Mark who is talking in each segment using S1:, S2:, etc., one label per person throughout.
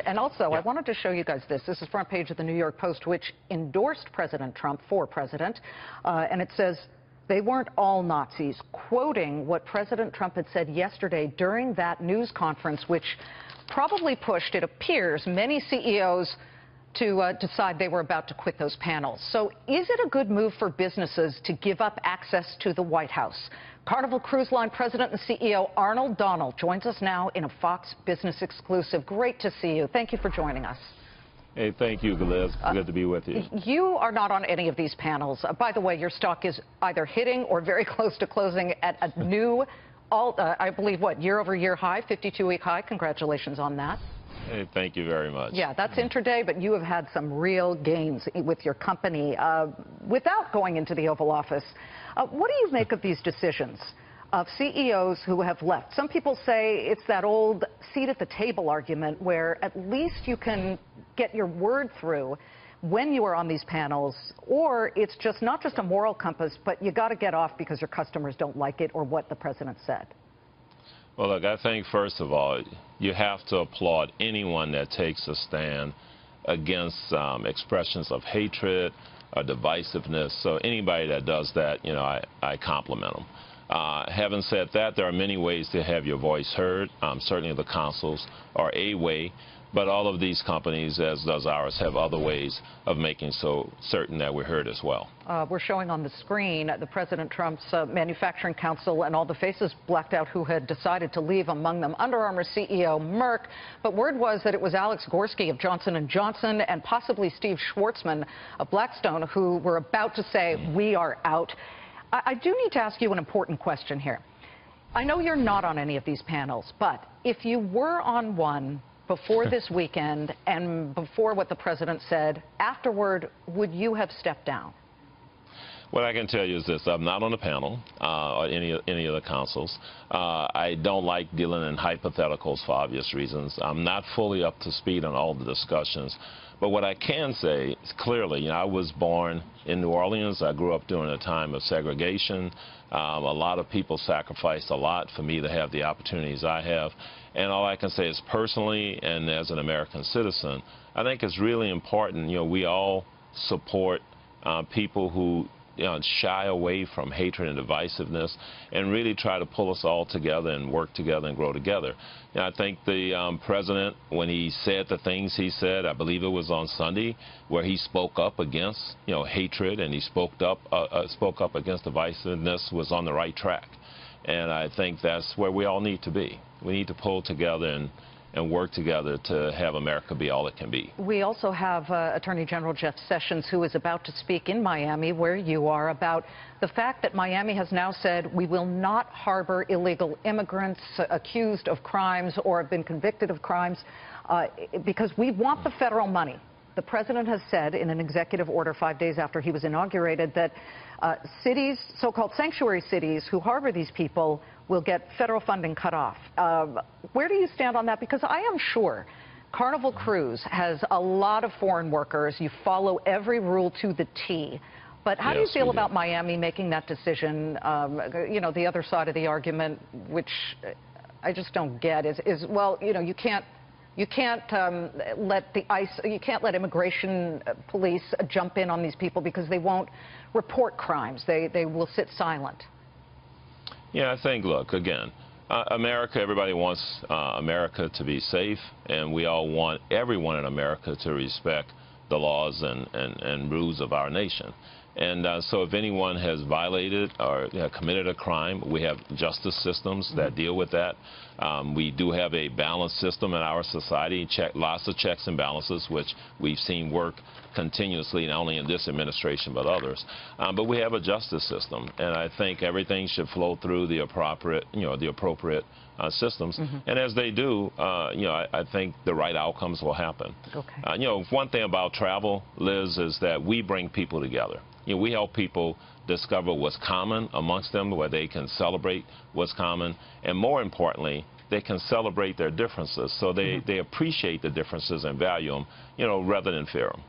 S1: And also, I wanted to show you guys this. This is front page of the New York Post, which endorsed President Trump for president. And it says, they weren't all Nazis, quoting what President Trump had said yesterday during that news conference, which probably pushed, it appears, many CEOs to decide they were about to quit those panels. So is it a good move for businesses to give up access to the White House? Carnival Cruise Line President and CEO Arnold joins us now in a Fox Business exclusive. Great to see you. Thank you for joining us.
S2: Hey, thank you, Liz. Good to be with you.
S1: You are not on any of these panels. By the way, your stock is either hitting or very close to closing at a new, I believe, what, year-over-year high, 52-week high. Congratulations on that.
S2: Hey, thank you very much.
S1: Yeah, that's intraday, but you have had some real gains with your company without going into the Oval Office. What do you make of these decisions of CEOs who have left? Some people say it's that old seat-at-the-table argument where at least you can get your word through when you are on these panels, or it's just not just a moral compass, but you got to get off because your customers don't like it or what the president said.
S2: Well, look, I think, first of all, you have to applaud anyone that takes a stand against expressions of hatred or divisiveness. So anybody that does that, you know, I compliment them. Having said that, there are many ways to have your voice heard. Certainly the consuls are a way. But all of these companies, as does ours, have other ways of making so certain that we're heard as well.
S1: We're showing on the screen the President Trump's Manufacturing Council and all the faces blacked out who had decided to leave, among them Under Armour CEO Merck. But word was that it was Alex Gorski of Johnson & Johnson and possibly Steve Schwartzman of Blackstone who were about to say, we are out. I do need to ask you an important question here. I know you're not on any of these panels, but if you were on one before this weekend and before what the president said, afterward, would you have stepped down?
S2: What I can tell you is this. I'm not on the panel or any of the councils. I don't like dealing in hypotheticals for obvious reasons. I'm not fully up to speed on all the discussions. But what I can say is clearly, you know, I was born in New Orleans. I grew up during a time of segregation. A lot of people sacrificed a lot for me to have the opportunities I have. And all I can say is personally and as an American citizen, I think it's really important, you know, we all support people who shy away from hatred and divisiveness and really try to pull us all together and work together and grow together. You know, I think the president, when he said the things he said, I believe it was on Sunday, where he spoke up against, you know, hatred and he spoke up against divisiveness, was on the right track. And I think that's where we all need to be. We need to pull together and work together to have America be all it can be.
S1: We also have Attorney General Jeff Sessions, who is about to speak in Miami, where you are, about the fact that Miami has now said we will not harbor illegal immigrants accused of crimes or have been convicted of crimes because we want the federal money. The president has said in an executive order 5 days after he was inaugurated that cities, so-called sanctuary cities, who harbor these people will get federal funding cut off. Where do you stand on that? Because I am sure Carnival Cruise has a lot of foreign workers. You follow every rule to the T. But how do you feel about Miami making that decision? You know, the other side of the argument, which I just don't get, is well, you know, you can't let the ICE, you can't let immigration police jump in on these people because they won't report crimes. They will sit silent.
S2: Yeah, I think, look, again, America, everybody wants America to be safe, and we all want everyone in America to respect the laws and rules of our nation. And so if anyone has violated or committed a crime, we have justice systems that deal with that. We do have a balanced system in our society, lots of checks and balances, which we've seen work continuously, not only in this administration but others. But we have a justice system, and I think everything should flow through the appropriate, systems. And as they do, I think the right outcomes will happen. Okay. One thing about travel, Liz, is that we bring people together. We help people discover what's common amongst them, where they can celebrate what's common, and more importantly, they can celebrate their differences, so they appreciate the differences and value them, rather than fear them.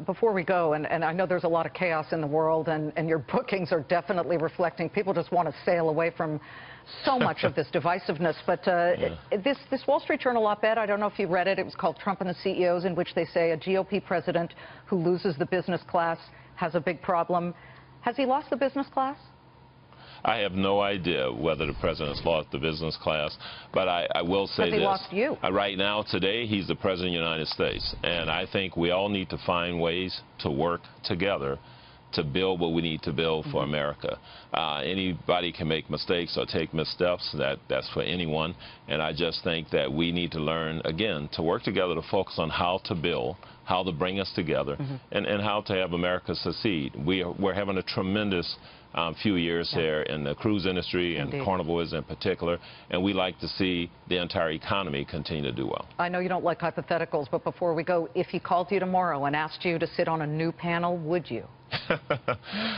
S1: Before we go, and I know there's a lot of chaos in the world, and your bookings are definitely reflecting people just want to sail away from so much of this divisiveness. But this Wall Street Journal op-ed, I don't know if you read it, it was called Trump and the CEOs, in which they say a GOP president who loses the business class has a big problem. Has he lost the business class?
S2: I have no idea whether the president's lost the business class, but I will say this.
S1: Has he lost you?
S2: Right now, today, he's the president of the United States, and I think we all need to find ways to work together to build what we need to build for America. Anybody can make mistakes or take missteps. That's for anyone, and I just think that we need to learn, again, to work together to focus on how to build, how to bring us together, and how to have America succeed. We're having a tremendous few years here in the cruise industry and Carnival in particular, and we like to see the entire economy continue to do well.
S1: I know you don't like hypotheticals, but before we go, if he called you tomorrow and asked you to sit on a new panel, would you?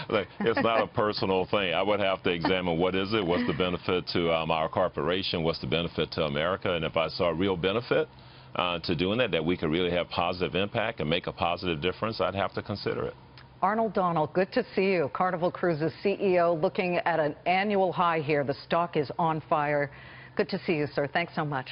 S2: Look, it's not a personal thing. I would have to examine what is it, what's the benefit to our corporation, what's the benefit to America, and if I saw a real benefit to doing that we could really have positive impact and make a positive difference, I'd have to consider it.
S1: Arnold Donald, good to see you. Carnival Cruises CEO, looking at an annual high here. The stock is on fire. Good to see you, sir. Thanks so much.